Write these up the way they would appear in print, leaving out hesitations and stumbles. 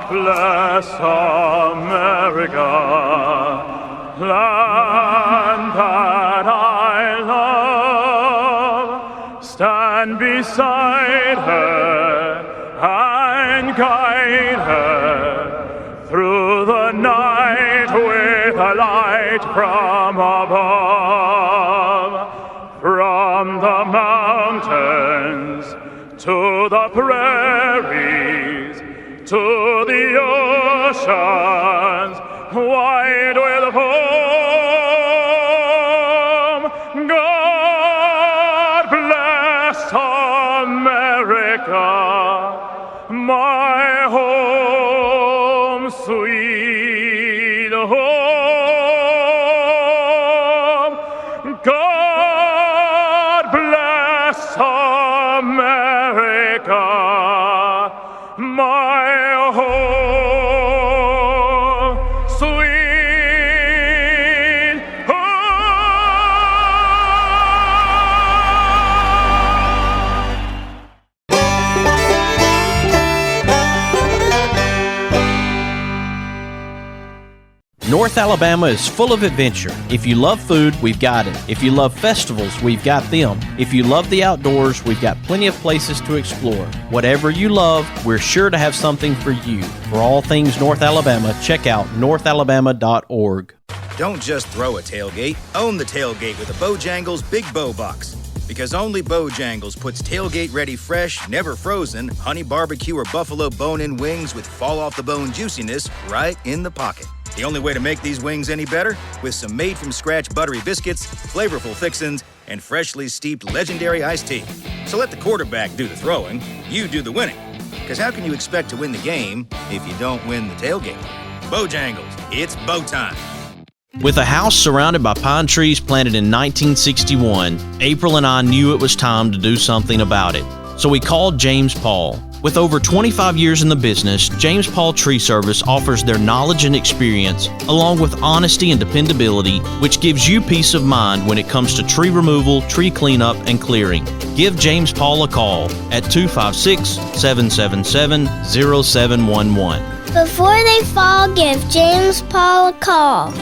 bless America, land that I love. Stand beside her and guide her through the night with a light from above. From the mountains to the prairies, to the oceans wide with foam. God bless America, my home, sweet home. God bless America, my home, sweet North Alabama is full of adventure. If you love food, we've got it. If you love festivals, we've got them. If you love the outdoors, we've got plenty of places to explore. Whatever you love, we're sure to have something for you. For all things North Alabama, check out northalabama.org. Don't just throw a tailgate. Own the tailgate with a Bojangles Big Bow Box. Because only Bojangles puts tailgate-ready fresh, never frozen, honey barbecue or buffalo bone-in wings with fall-off-the-bone juiciness right in the pocket. The only way to make these wings any better? With some made-from-scratch buttery biscuits, flavorful fixins, and freshly steeped legendary iced tea. So let the quarterback do the throwing, you do the winning. Because how can you expect to win the game if you don't win the tailgate? Bojangles, it's bow time. With a house surrounded by pine trees planted in 1961, April and I knew it was time to do something about it. So we called James Paul. With over 25 years in the business, James Paul Tree Service offers their knowledge and experience, along with honesty and dependability, which gives you peace of mind when it comes to tree removal, tree cleanup, and clearing. Give James Paul a call at 256-777-0711. Before they fall, give James Paul a call.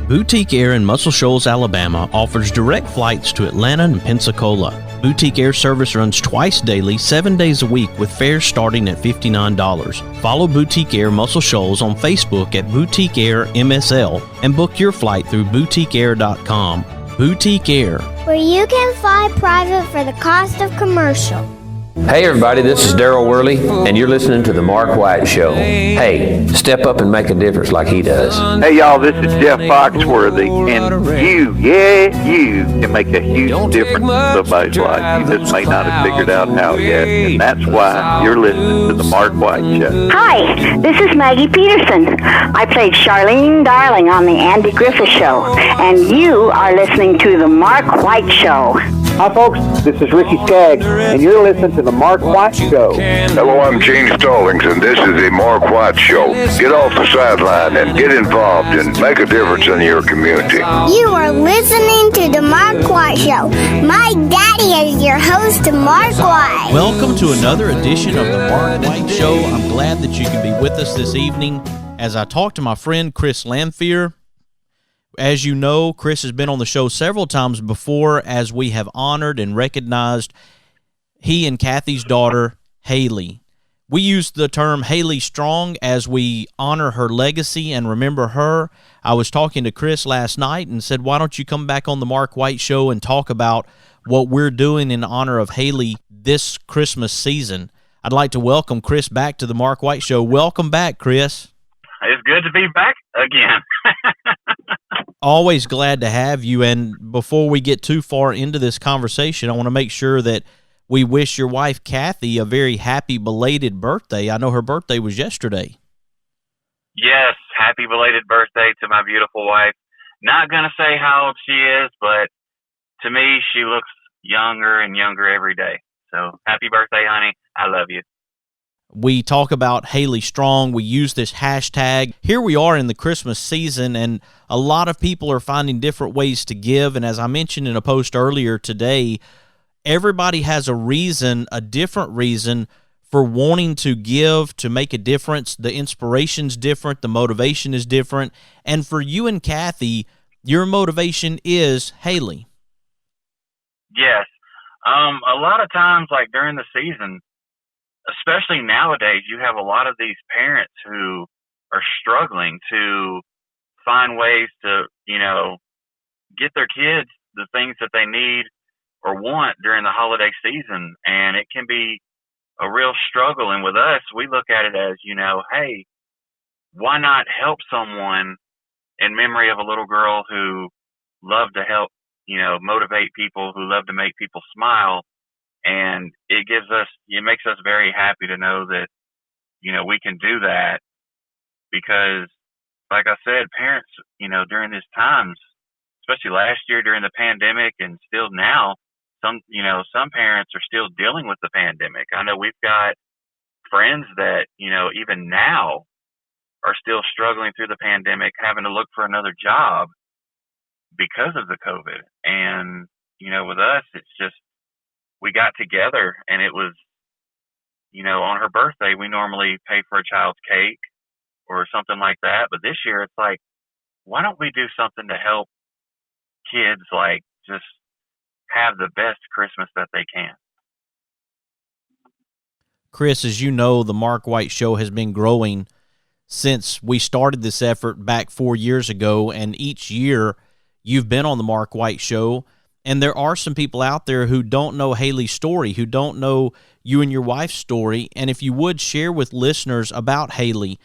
Boutique Air in Muscle Shoals, Alabama offers direct flights to Atlanta and Pensacola. Boutique Air service runs twice daily, 7 days a week, with fares starting at $59. Follow Boutique Air Muscle Shoals on Facebook at Boutique Air MSL and book your flight through boutiqueair.com. Boutique Air, where you can fly private for the cost of commercial. Hey everybody, this is Daryl Worley, and you're listening to The Mark White Show. Hey, step up and make a difference like he does. Hey y'all, this is Jeff Foxworthy, and you can make a huge difference in somebody's life. You just may not have figured out how yet, and that's why you're listening to The Mark White Show. Hi, this is Maggie Peterson. I played Charlene Darling on The Andy Griffith Show, and you are listening to The Mark White Show. Hi folks, this is Ricky Skaggs, and you're listening to The Mark White Show. Hello, I'm Gene Stallings, and this is The Mark White Show. Get off the sideline and get involved and make a difference in your community. You are listening to The Mark White Show. My daddy is your host, Mark White. welcome to another edition of The Mark White Show. I'm glad that you can be with us this evening as I talk to my friend Chris Lanphere. As you know, Chris has been on the show several times before as we have honored and recognized he and Kathy's daughter, Haleigh. We use the term Haleigh Strong as we honor her legacy and remember her. I was talking to Chris last night and said, why don't you come back on the Mark White Show and talk about what we're doing in honor of Haleigh this Christmas season. I'd like to welcome Chris back to the Mark White Show. Welcome back, Chris. It's good to be back again. Always glad to have you. And before we get too far into this conversation, I want to make sure that we wish your wife, Kathy, a very happy belated birthday. I know her birthday was yesterday. Yes, happy belated birthday to my beautiful wife. Not going to say how old she is, but to me, she looks younger and younger every day. So happy birthday, honey. I love you. We talk about Haleigh Strong. We use this hashtag. Here we are in the Christmas season, and a lot of people are finding different ways to give. And as I mentioned in a post earlier today, everybody has a reason, a different reason for wanting to give, to make a difference. The inspiration's different, the motivation is different. And for you and Cathy, your motivation is Haleigh. Yes. A lot of times, like during the season, especially nowadays, you have a lot of these parents who are struggling to find ways to, get their kids the things that they need or want during the holiday season. And it can be a real struggle. And with us, we look at it as, hey, why not help someone in memory of a little girl who loved to help, motivate people, who loved to make people smile. And it makes us very happy to know that, we can do that because, like I said, parents, during these times, especially last year during the pandemic and still now, some parents are still dealing with the pandemic. I know we've got friends that, even now are still struggling through the pandemic, having to look for another job because of the COVID. And, with us, it's just, we got together and it was, on her birthday, we normally pay for a child's cake or something like that. But this year it's like, why don't we do something to help kids, like just have the best Christmas that they can? Chris, as you know, the Mark White Show has been growing since we started this effort back 4 years ago, and each year you've been on the Mark White Show, and there are some people out there who don't know Haleigh's story, who don't know you and your wife's story, and if you would share with listeners about Haleigh.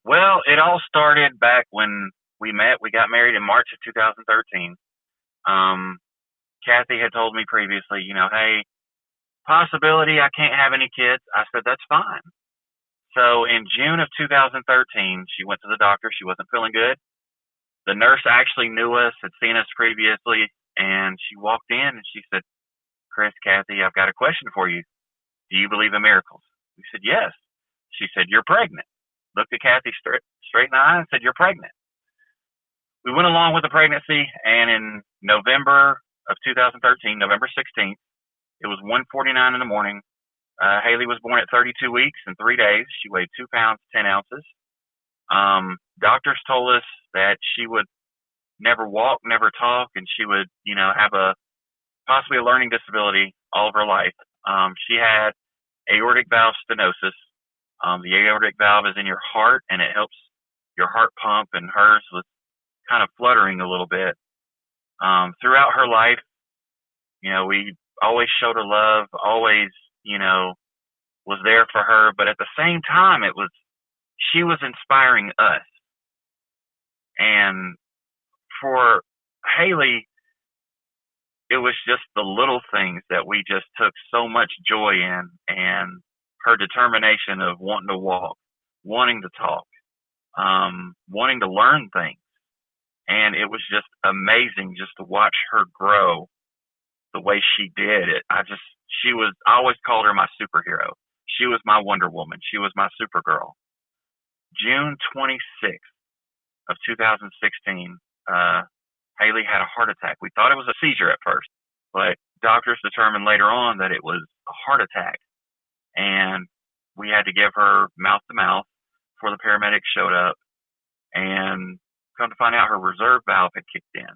Well, it all started back when we met. We got married in March of 2013. Cathy had told me previously, hey, possibility I can't have any kids. I said, that's fine. So in June of 2013, she went to the doctor. She wasn't feeling good. The nurse actually knew us, had seen us previously, and she walked in and she said, Chris, Cathy, I've got a question for you. Do you believe in miracles? We said, yes. She said, you're pregnant. Looked at Cathy straight in the eye and said, you're pregnant. We went along with the pregnancy, and in November of 2013, November 16th, it was 1:49 in the morning. Haleigh was born at 32 weeks and 3 days. She weighed 2 pounds, 10 ounces. Doctors told us that she would never walk, never talk, and she would, have possibly a learning disability all of her life. She had aortic valve stenosis. The aortic valve is in your heart, and it helps your heart pump, and hers was kind of fluttering a little bit. Throughout her life, we always showed her love, always, was there for her. But at the same time, she was inspiring us. And for Haleigh, it was just the little things that we just took so much joy in, and her determination of wanting to walk, wanting to talk, wanting to learn things. And it was just amazing just to watch her grow the way she did it. I always called her my superhero. She was my Wonder Woman. She was my Supergirl. June 26th of 2016, Haleigh had a heart attack. We thought it was a seizure at first, but doctors determined later on that it was a heart attack. And we had to give her mouth-to-mouth before the paramedics showed up. And come to find out, her reserve valve had kicked in.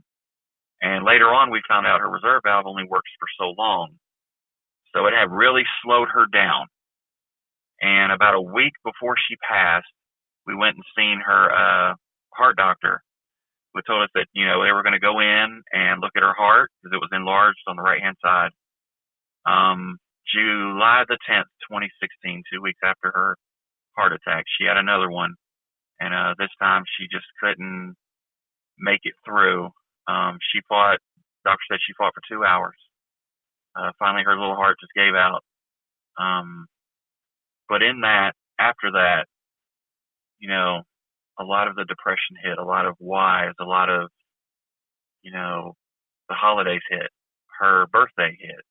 And later on, we found out her reserve valve only works for so long. So it had really slowed her down. And about a week before she passed, we went and seen her heart doctor, who told us that, they were going to go in and look at her heart because it was enlarged on the right-hand side. July the 10th, 2016, 2 weeks after her heart attack, she had another one. And this time she just couldn't make it through. Doctor said she fought for 2 hours. Finally, her little heart just gave out. But after that, a lot of the depression hit, a lot of whys, a lot of, the holidays hit, her birthday hit.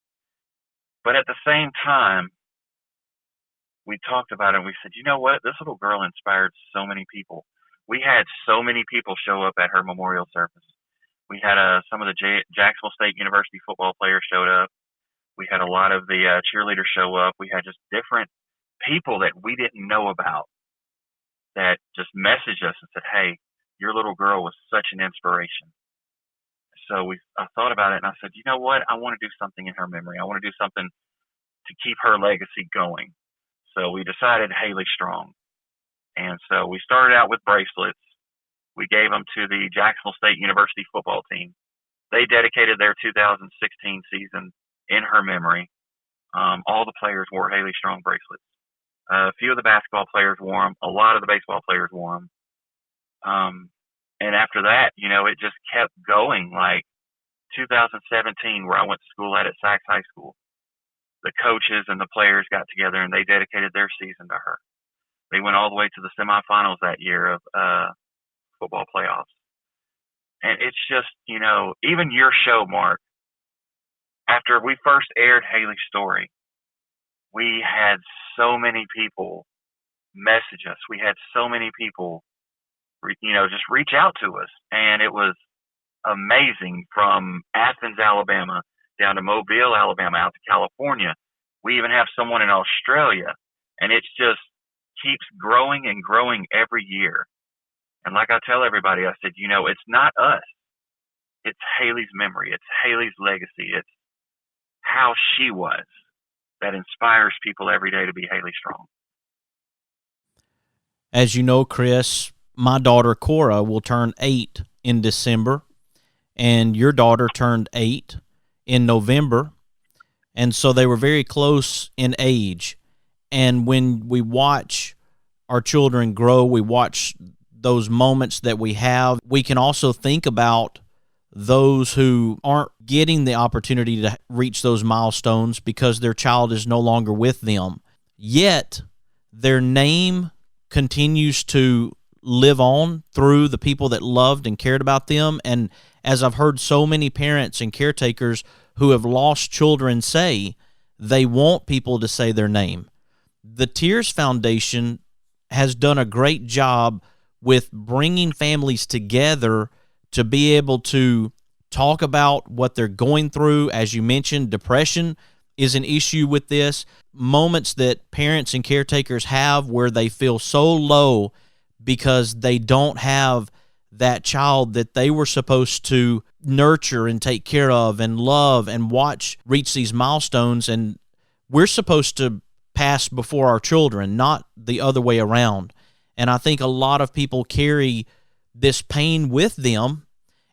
But at the same time, we talked about it and we said, you know what? This little girl inspired so many people. We had so many people show up at her memorial service. We had some of the Jacksonville State University football players showed up. We had a lot of the cheerleaders show up. We had just different people that we didn't know about that just messaged us and said, "Hey, your little girl was such an inspiration." So I thought about it, and I said, you know what? I want to do something in her memory. I want to do something to keep her legacy going. So we decided Haleigh Strong. And so we started out with bracelets. We gave them to the Jacksonville State University football team. They dedicated their 2016 season in her memory. All the players wore Haleigh Strong bracelets. A few of the basketball players wore them. A lot of the baseball players wore them. And after that, it just kept going. Like 2017, where I went to school at Sachs High School, the coaches and the players got together and they dedicated their season to her. They went all the way to the semifinals that year of football playoffs. And it's just, even your show, Mark, after we first aired Haleigh's story, we had so many people message us. We had so many people, just reach out to us. And it was amazing, from Athens, Alabama, down to Mobile, Alabama, out to California. We even have someone in Australia. And it just keeps growing and growing every year. And like I tell everybody, I said, it's not us. It's Haleigh's memory. It's Haleigh's legacy. It's how she was that inspires people every day to be Haleigh Strong. As you know, Chris, my daughter Cora will turn 8 in December, and your daughter turned 8 in November. And so they were very close in age. And when we watch our children grow, we watch those moments that we have, we can also think about those who aren't getting the opportunity to reach those milestones because their child is no longer with them. Yet, their name continues to live on through the people that loved and cared about them. And as I've heard so many parents and caretakers who have lost children say, they want people to say their name. The Tears Foundation has done a great job with bringing families together to be able to talk about what they're going through. As you mentioned, depression is an issue with this. Moments that parents and caretakers have where they feel so low because they don't have that child that they were supposed to nurture and take care of and love and watch reach these milestones. And we're supposed to pass before our children, not the other way around. And I think a lot of people carry this pain with them.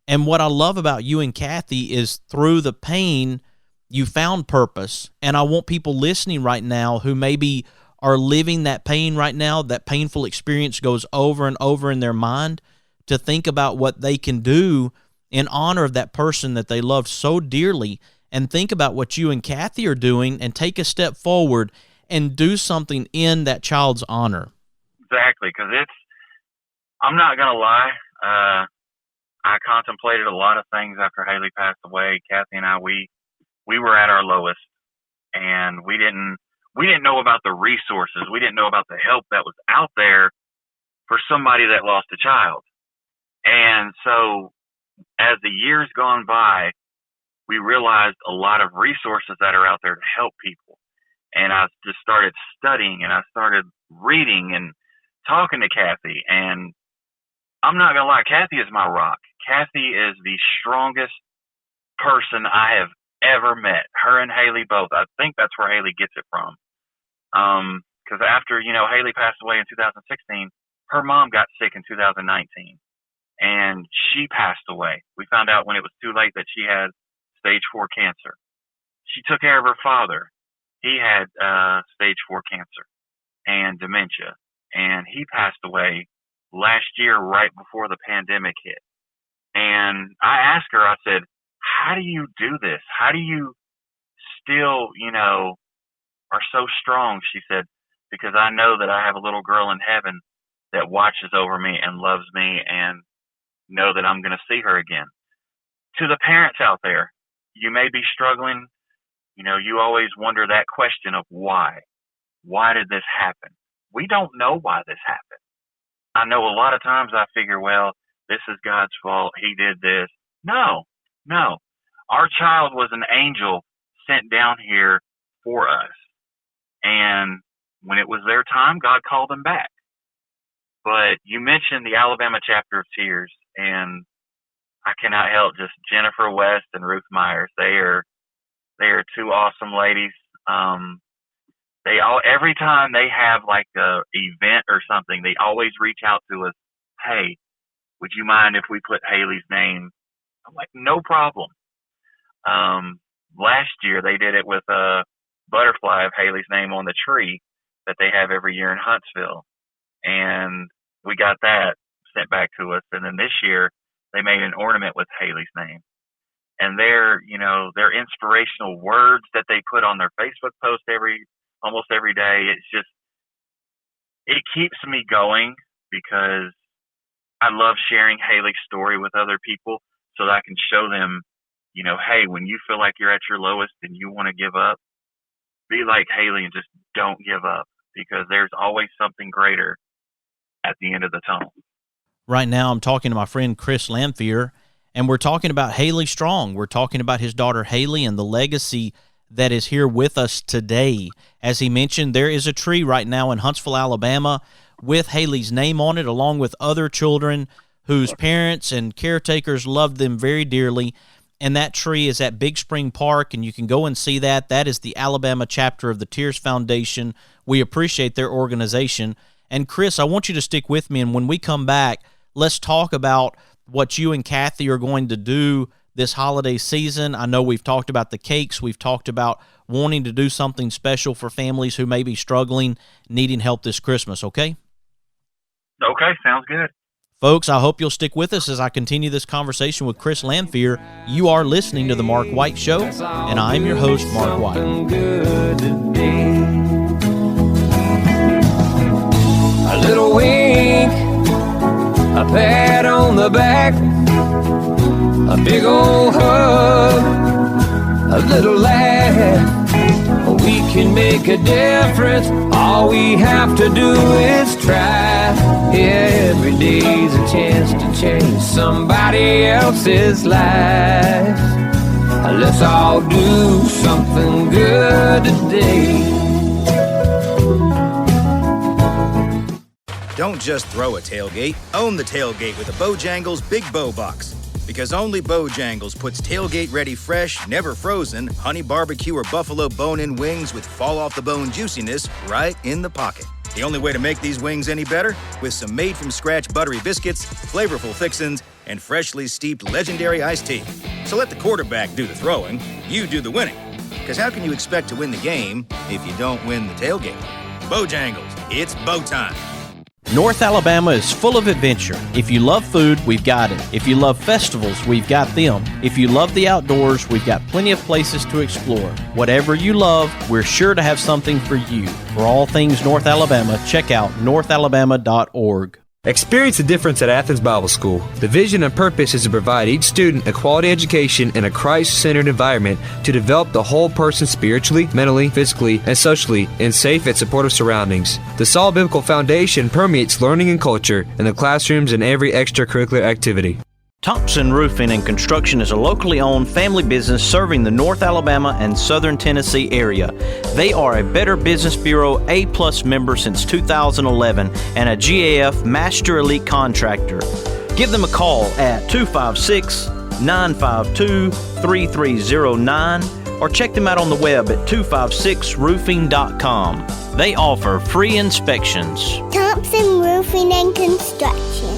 And what I love about you and Cathy is through the pain, you found purpose. And I want people listening right now who maybe are living that pain right now, that painful experience goes over and over in their mind, to think about what they can do in honor of that person that they love so dearly, and think about what you and Cathy are doing and take a step forward and do something in that child's honor. Exactly, because I'm not going to lie, I contemplated a lot of things after Haleigh passed away. Cathy and I, we were at our lowest, and we didn't know about the resources. We didn't know about the help that was out there for somebody that lost a child. And so as the years gone by, we realized a lot of resources that are out there to help people. And I just started studying, and I started reading and talking to Cathy. And I'm not going to lie, Cathy is my rock. Cathy is the strongest person I have ever met. Her and Haleigh both. I think that's where Haleigh gets it from. Because after, Haleigh passed away in 2016, her mom got sick in 2019. And she passed away. We found out when it was too late that she had stage 4 cancer. She took care of her father. He had stage 4 cancer and dementia. And he passed away last year right before the pandemic hit. And I asked her, I said, how do you do this? How do you still, are so strong? She said, because I know that I have a little girl in heaven that watches over me and loves me and know that I'm going to see her again. To the parents out there, you may be struggling. You always wonder that question of why. Why did this happen? We don't know why this happened. I know a lot of times I figure, well, this is God's fault. He did this. No. Our child was an angel sent down here for us. And when it was their time, God called them back. But you mentioned the Alabama chapter of Tears, and I cannot help just Jennifer West and Ruth Myers. They are two awesome ladies. Every time they have like a event or something, they always reach out to us. Hey, would you mind if we put Haleigh's name? I'm like, no problem. Last year they did it with a butterfly of Haleigh's name on the tree that they have every year in Huntsville. And we got that sent back to us. And then this year they made an ornament with Haleigh's name. And their inspirational words that they put on their Facebook post almost every day, it keeps me going because I love sharing Haleigh's story with other people so that I can show them, hey, when you feel like you're at your lowest and you want to give up, be like Haleigh and just don't give up, because there's always something greater at the end of the tunnel. Right now I'm talking to my friend Chris Lanphere, and we're talking about Haleigh Strong. We're talking about his daughter Haleigh and the legacy that is here with us today. As he mentioned, there is a tree right now in Huntsville, Alabama, with Haleigh's name on it, along with other children whose parents and caretakers loved them very dearly. And that tree is at Big Spring Park, and you can go and see that. That is the Alabama chapter of the Tears Foundation. We appreciate their organization. And Chris, I want you to stick with me, and when we come back, let's talk about what you and Kathy are going to do this holiday season. I know we've talked about the cakes. We've talked about wanting to do something special for families who may be struggling, needing help this Christmas, okay? Okay, sounds good. Folks, I hope you'll stick with us as I continue this conversation with Chris Lanphere. You are listening to The Mark White Show, and I'm your host, Mark White. A little wink, a pat on the back, a big old hug, a little laugh. We can make a difference. All we have to do is try. Yeah, every day's a chance to change somebody else's life. Let's all do something good today. Don't just throw a tailgate, own the tailgate with a Bojangles Big Bow Box. Because only Bojangles puts tailgate-ready fresh, never frozen, honey barbecue or buffalo bone-in wings with fall-off-the-bone juiciness right in the pocket. The only way to make these wings any better? With some made-from-scratch buttery biscuits, flavorful fixins, and freshly steeped legendary iced tea. So let the quarterback do the throwing, you do the winning. Because how can you expect to win the game if you don't win the tailgate? Bojangles, it's bow time. North Alabama is full of adventure. If you love food, we've got it. If you love festivals, we've got them. If you love the outdoors, we've got plenty of places to explore. Whatever you love, we're sure to have something for you. For all things North Alabama, check out northalabama.org. Experience the difference at Athens Bible School. The vision and purpose is to provide each student a quality education in a Christ-centered environment to develop the whole person spiritually, mentally, physically, and socially in safe and supportive surroundings. The solid biblical foundation permeates learning and culture in the classrooms and every extracurricular activity. Thompson Roofing and Construction is a locally owned family business serving the North Alabama and Southern Tennessee area. They are a Better Business Bureau A+ member since 2011 and a GAF Master Elite Contractor. Give them a call at 256-952-3309 or check them out on the web at 256roofing.com. They offer free inspections. Thompson Roofing and Construction.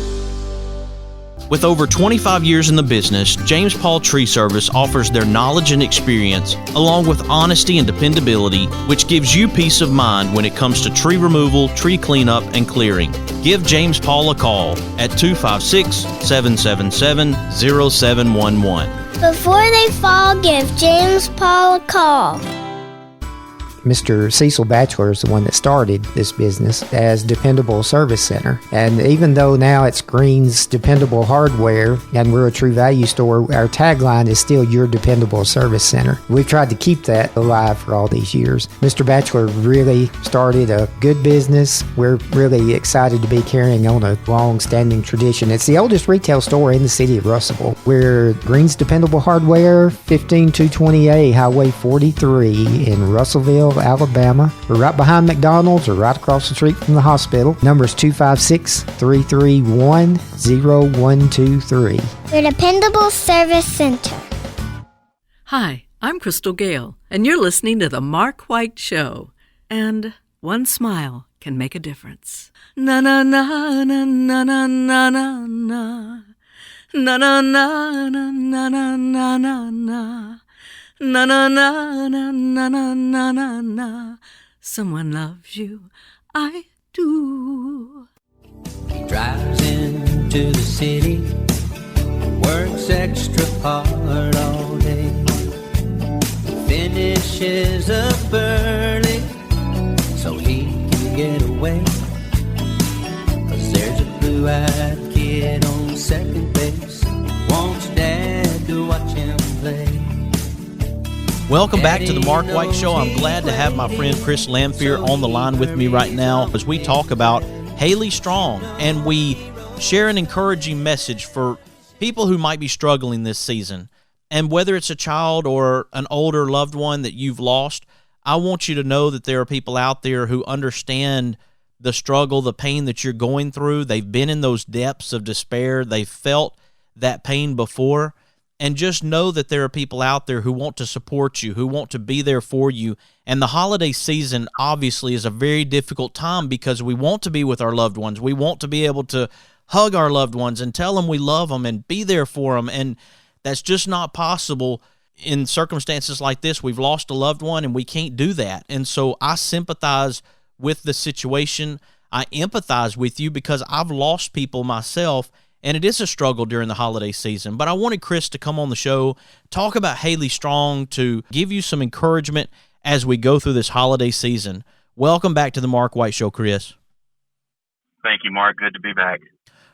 With over 25 years in the business, James Paul Tree Service offers their knowledge and experience, along with honesty and dependability, which gives you peace of mind when it comes to tree removal, tree cleanup, and clearing. Give James Paul a call at 256-777-0711. Before they fall, give James Paul a call. Mr. Cecil Batchelor is the one that started this business as Dependable Service Center. And even though now it's Green's Dependable Hardware and we're a True Value store, our tagline is still Your Dependable Service Center. We've tried to keep that alive for all these years. Mr. Batchelor really started a good business. We're really excited to be carrying on a long-standing tradition. It's the oldest retail store in the city of Russellville. We're Green's Dependable Hardware, 15220A Highway 43 in Russellville, Alabama. We're right behind McDonald's or right across the street from the hospital. Number is 256-331-0123. Your Dependable Service Center. Hi, I'm Crystal Gale, and you're listening to The Mark White Show. And one smile can make a difference. Na na na na na na na na na. Na na na na na na na na na. Na na na na na na na na na. Someone loves you, I do. He drives into the city, works extra hard all day, finishes up early so he can get away. 'Cause there's a blue-eyed kid on second base, wants dad to watch him play. Welcome back to the Mark White Show. I'm glad to have my friend Chris Lanphere on the line with me right now as we talk about Haleigh Strong, and we share an encouraging message for people who might be struggling this season. And whether it's a child or an older loved one that you've lost, I want you to know that there are people out there who understand the struggle, the pain that you're going through. They've been in those depths of despair. They've felt that pain before. And just know that there are people out there who want to support you, who want to be there for you. And the holiday season obviously is a very difficult time because we want to be with our loved ones. We want to be able to hug our loved ones and tell them we love them and be there for them. And that's just not possible in circumstances like this. We've lost a loved one and we can't do that. And so I sympathize with the situation. I empathize with you because I've lost people myself. And it is a struggle during the holiday season. But I wanted Chris to come on the show, talk about Haleigh Strong, to give you some encouragement as we go through this holiday season. Welcome back to the Mark White Show, Chris. Thank you, Mark. Good to be back.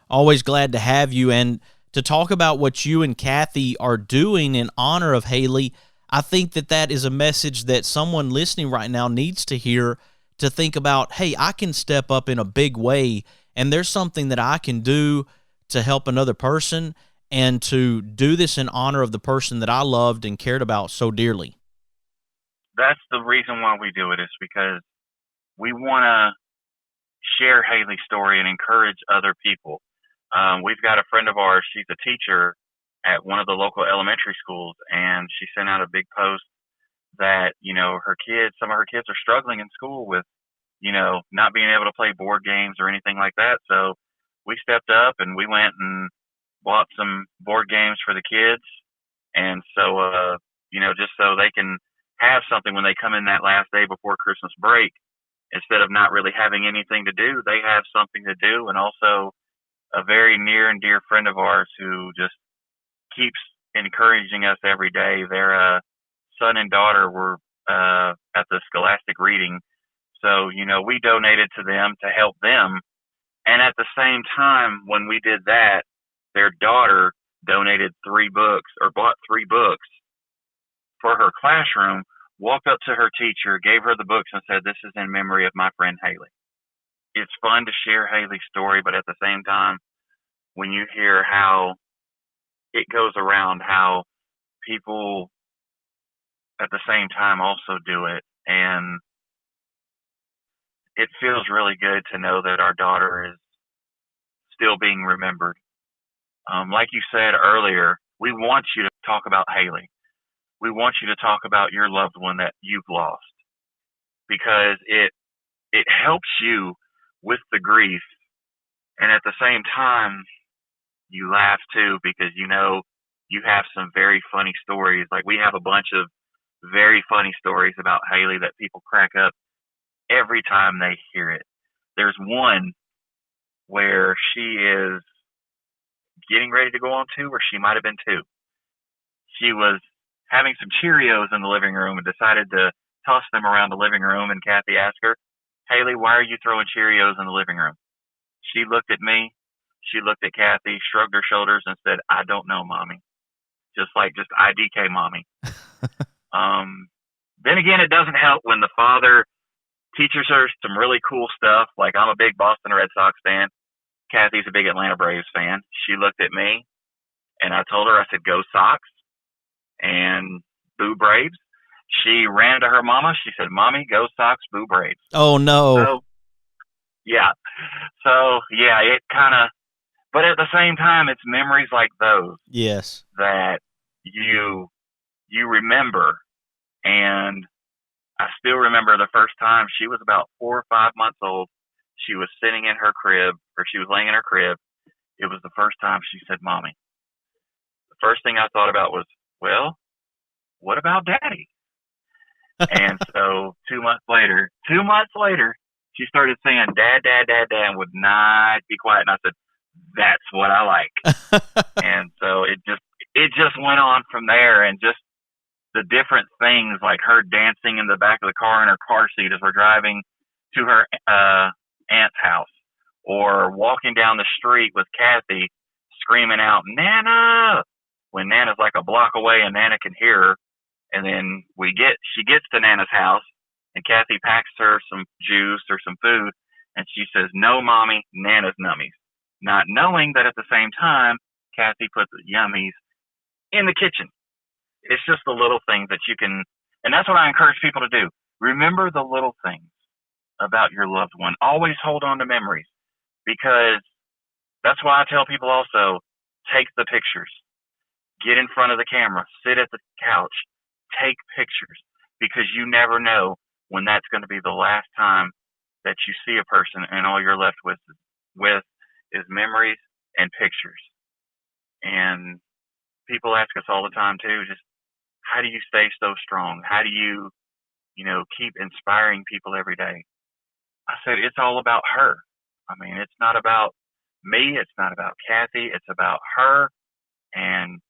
Always glad to have you. And to talk about what you and Kathy are doing in honor of Haleigh, I think that that is a message that someone listening right now needs to hear, to think about, hey, I can step up in a big way, and there's something that I can do to help another person, and to do this in honor of the person that I loved and cared about so dearly. That's the reason why we do it, is because we want to share Haleigh's story and encourage other people. We've got a friend of ours, she's a teacher at one of the local elementary schools, and she sent out a big post that, some of her kids are struggling in school with, not being able to play board games or anything like that. So we stepped up and we went and bought some board games for the kids. And so, just so they can have something when they come in that last day before Christmas break, instead of not really having anything to do, they have something to do. And also a very near and dear friend of ours who just keeps encouraging us every day. Their son and daughter were at the Scholastic reading. So, we donated to them to help them. And at the same time, when we did that, their daughter donated 3 books, or bought 3 books for her classroom, walked up to her teacher, gave her the books, and said, "This is in memory of my friend Haleigh." It's fun to share Haleigh's story, but at the same time, when you hear how it goes around, how people at the same time also do it, and it feels really good to know that our daughter is still being remembered. Like you said earlier, we want you to talk about Haleigh. We want you to talk about your loved one that you've lost, because it helps you with the grief, and at the same time, you laugh too, because you have some very funny stories. Like, we have a bunch of very funny stories about Haleigh that people crack up every time they hear it. There's one where she is getting ready to go on 2, or she might have been 2. She was having some Cheerios in the living room and decided to tossed them around the living room, and Cathy asked her, Haleigh, why are you throwing Cheerios in the living room? She looked at me, she looked at Cathy, shrugged her shoulders, and said, I don't know, Mommy. Just IDK Mommy. Then again, it doesn't help when the father teaches her some really cool stuff. Like, I'm a big Boston Red Sox fan. Cathy's a big Atlanta Braves fan. She looked at me, and I told her, I said, go Sox, and boo Braves. She ran to her mama. She said, Mommy, go Sox, boo Braves. Oh, no. So, yeah. So, yeah, it kind of, but at the same time, it's memories like those. Yes. That you remember. And I still remember the first time she was about 4 or 5 months old. She was sitting in her crib, or she was laying in her crib. It was the first time she said, Mommy. The first thing I thought about was, well, what about Daddy? And so 2 months later, she started saying, Dad, Dad, Dad, Dad, and would not be quiet. And I said, that's what I like. And so it just went on from there, and just the different things, like her dancing in the back of the car in her car seat as we're driving to her aunt's house, or walking down the street with Cathy screaming out, Nana, when Nana's like a block away and Nana can hear her. And then she gets to Nana's house, and Cathy packs her some juice or some food, and she says, no, Mommy, Nana's nummies. Not knowing that at the same time, Cathy put the yummies in the kitchen. It's just the little things that you can, and that's what I encourage people to do. Remember the little things about your loved one. Always hold on to memories, because that's why I tell people also, take the pictures. Get in front of the camera. Sit at the couch. Take pictures, because you never know when that's going to be the last time that you see a person, and all you're left with is memories and pictures. And people ask us all the time too, just how do you stay so strong? How do you, keep inspiring people every day? I said, it's all about her. I mean, it's not about me. It's not about Cathy. It's about her, and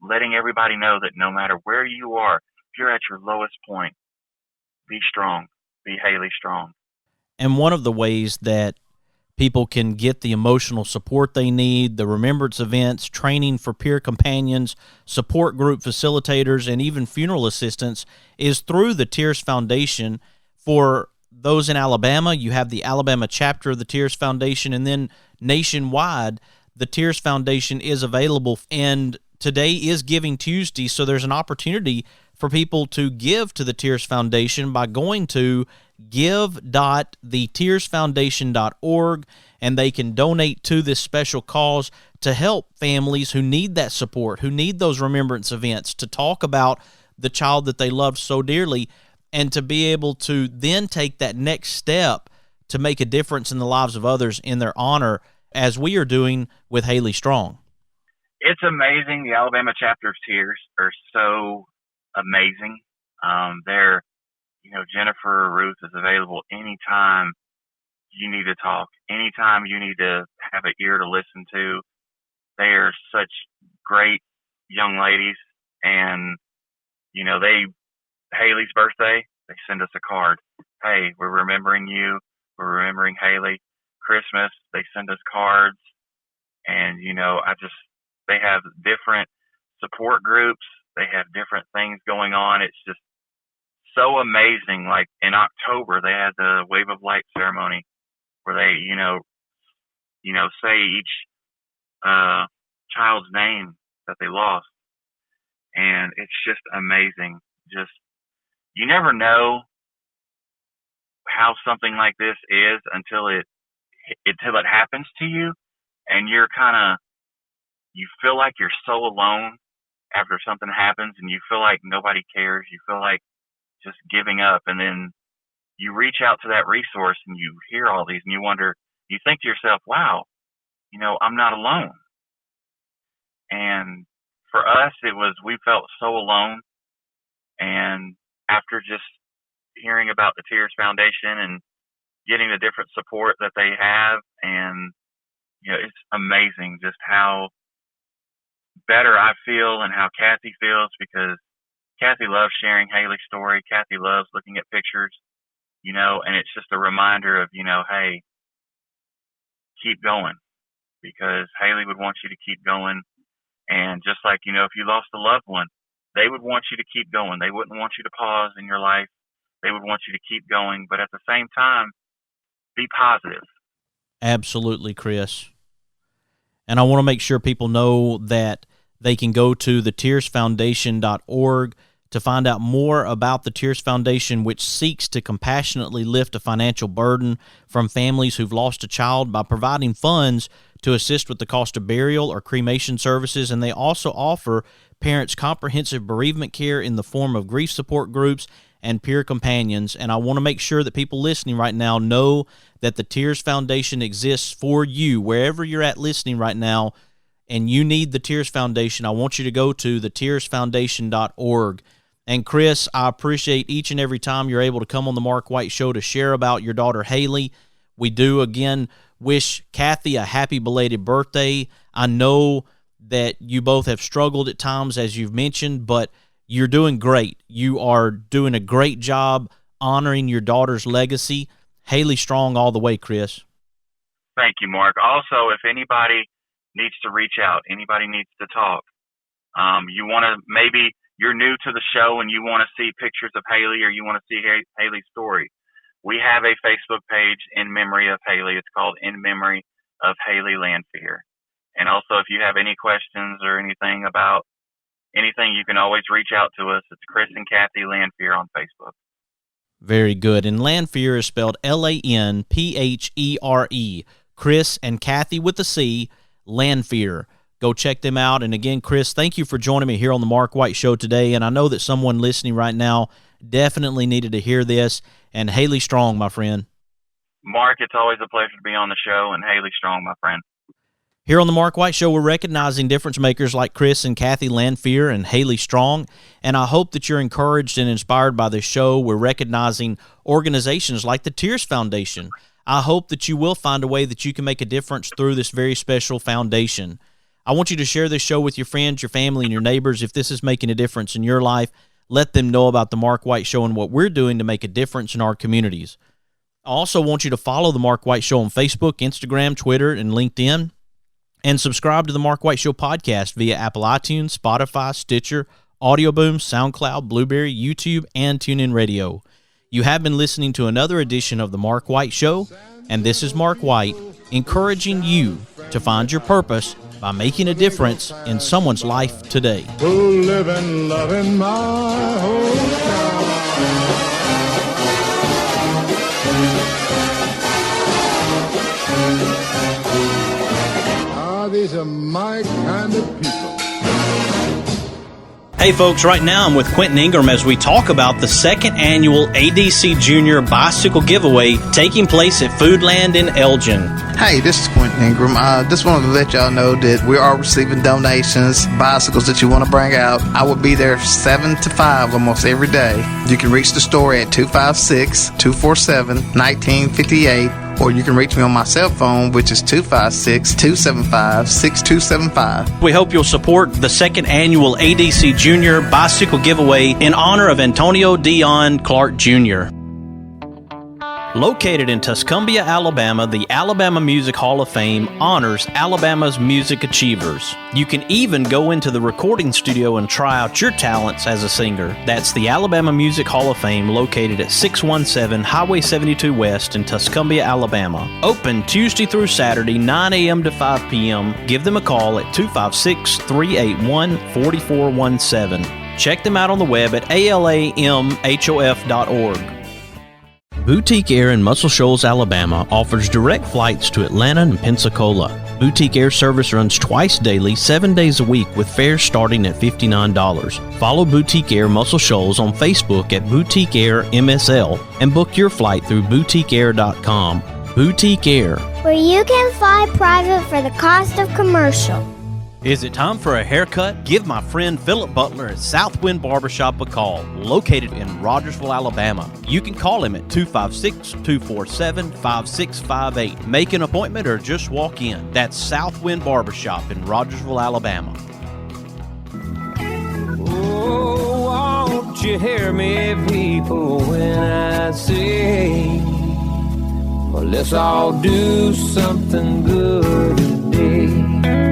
letting everybody know that no matter where you are, if you're at your lowest point, be strong. Be Haleigh strong. And one of the ways that people can get the emotional support they need, the remembrance events, training for peer companions, support group facilitators, and even funeral assistants is through the Tears Foundation. For those in Alabama, you have the Alabama chapter of the Tears Foundation, and then nationwide, the Tears Foundation is available. And today is Giving Tuesday, so there's an opportunity for people to give to the Tears Foundation by going to give.thetearsfoundation.org, and they can donate to this special cause to help families who need that support, who need those remembrance events, to talk about the child that they loved so dearly, and to be able to then take that next step to make a difference in the lives of others in their honor, as we are doing with Haleigh Strong. It's amazing. The Alabama chapter of Tears are so amazing. They're, Jennifer Ruth is available anytime you need to talk, anytime you need to have an ear to listen to. They are such great young ladies, and, Haleigh's birthday, they send us a card. Hey, we're remembering you. We're remembering Haleigh. Christmas, they send us cards, and, they have different support groups. They have different things going on. It's just so amazing. Like in October, they had the Wave of Light ceremony where they, say each child's name that they lost. And it's just amazing. Just, you never know how something like this is until it happens to you, and you feel like you're so alone after something happens, and you feel like nobody cares. You feel like just giving up, and then you reach out to that resource and you hear all these, and you think to yourself, wow, I'm not alone. And for us, we felt so alone. And after just hearing about the Tears Foundation and getting the different support that they have, and, it's amazing just how better I feel and how Cathy feels, because Cathy loves sharing Haleigh's story. Cathy loves looking at pictures, and it's just a reminder of, hey, keep going, because Haleigh would want you to keep going. And just like, if you lost a loved one, they would want you to keep going. They wouldn't want you to pause in your life. They would want you to keep going, but at the same time, be positive. Absolutely, Chris. And I want to make sure people know that they can go to thetearsfoundation.org to find out more about the Tears Foundation, which seeks to compassionately lift a financial burden from families who've lost a child by providing funds to assist with the cost of burial or cremation services. And they also offer parents comprehensive bereavement care in the form of grief support groups and peer companions. And I want to make sure that people listening right now know that the Tears Foundation exists for you, wherever you're at listening right now, and you need the Tears Foundation. I want you to go to thetearsfoundation.org. And Chris, I appreciate each and every time you're able to come on the Mark White Show to share about your daughter Haleigh. We do, again, wish Cathy a happy belated birthday. I know that you both have struggled at times, as you've mentioned, but you're doing great. You are doing a great job honoring your daughter's legacy. Haleigh strong all the way, Chris. Thank you, Mark. Also, if anybody needs to reach out, anybody needs to talk, you want to, maybe you're new to the show and you want to see pictures of Haleigh, or you want to see Haleigh's story, we have a Facebook page in memory of Haleigh. It's called In Memory of Haleigh Lanphere. And also, if you have any questions or anything about anything, you can always reach out to us. It's Chris and Cathy Lanphere on Facebook. Very good. And Lanphere is spelled Lanphere. Chris and Cathy with a C, Lanphere. Go check them out. And again, Chris, thank you for joining me here on the Mark White Show today. And I know that someone listening right now definitely needed to hear this. And Haleigh strong, my friend. Mark, it's always a pleasure to be on the show, and Haleigh strong, my friend. Here on the Mark White Show, we're recognizing difference makers like Chris and Cathy Lanphere and Haleigh Strong, and I hope that you're encouraged and inspired by this show. We're recognizing organizations like the Tears Foundation. I hope that you will find a way that you can make a difference through this very special foundation. I want you to share this show with your friends, your family, and your neighbors. If this is making a difference in your life, let them know about the Mark White Show and what we're doing to make a difference in our communities. I also want you to follow the Mark White Show on Facebook, Instagram, Twitter, and LinkedIn. And subscribe to the Mark White Show podcast via Apple iTunes, Spotify, Stitcher, Audio Boom, SoundCloud, Blueberry, YouTube, and TuneIn Radio. You have been listening to another edition of the Mark White Show, and this is Mark White, encouraging you to find your purpose by making a difference in someone's life today. Who live and love in my hometown. These are my kind of people. Hey folks, right now I'm with Quentin Ingram as we talk about the second annual ADC Junior Bicycle Giveaway taking place at Foodland in Elgin. Hey, this is Quentin Ingram. Just wanted to let y'all know that we are receiving donations, bicycles that you want to bring out. I will be there 7 to 5 almost every day. You can reach the store at 256-247-1958. Or you can reach me on my cell phone, which is 256-275-6275. We hope you'll support the second annual ADC Junior Bicycle Giveaway in honor of Antonio Dion Clark Jr. Located in Tuscumbia, Alabama, the Alabama Music Hall of Fame honors Alabama's music achievers. You can even go into the recording studio and try out your talents as a singer. That's the Alabama Music Hall of Fame, located at 617 Highway 72 West in Tuscumbia, Alabama. Open Tuesday through Saturday, 9 a.m. to 5 p.m. Give them a call at 256-381-4417. Check them out on the web at alamhof.org. Boutique Air in Muscle Shoals, Alabama offers direct flights to Atlanta and Pensacola. Boutique Air service runs twice daily, 7 days a week, with fares starting at $59. Follow Boutique Air Muscle Shoals on Facebook at Boutique Air MSL and book your flight through boutiqueair.com. Boutique Air, where you can fly private for the cost of commercial. Is it time for a haircut? Give my friend Philip Butler at Southwind Barbershop a call, located in Rogersville, Alabama. You can call him at 256-247-5658. Make an appointment or just walk in. That's Southwind Barbershop in Rogersville, Alabama. Oh, you hear me, people, when I say, well, let's all do something good today.